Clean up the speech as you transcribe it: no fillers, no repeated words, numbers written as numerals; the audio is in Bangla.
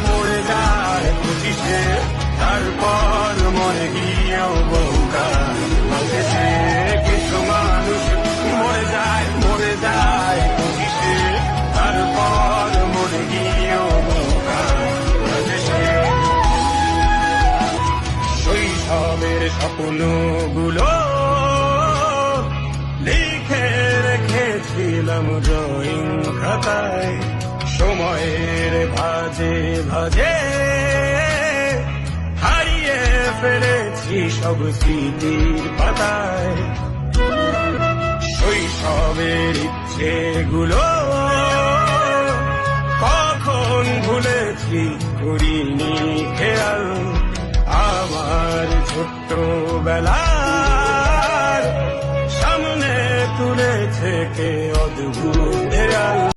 মরে যায় পঁচিশে, তারপর মরে গিয়েও বহুকাল বাঁচেছে। কিছু মানুষ মরে যায় পঁচিশে, তারপর মরে গিয়েও বহুকাল বাঁচেছে। শৈশবের স্বপ্নগুলো লিখে রেখেছিলাম ড্রয়িং খাতায়, সময়ের ভাজে ভাজে হারিয়ে ফেলেছি সব স্মৃতির পাতায়। শৈশবের ইচ্ছেগুলো কখন ভুলেছি করিনি খেয়াল, আমার ছোট্টবেলার সামনে তুলেছে কে অদ্ভুত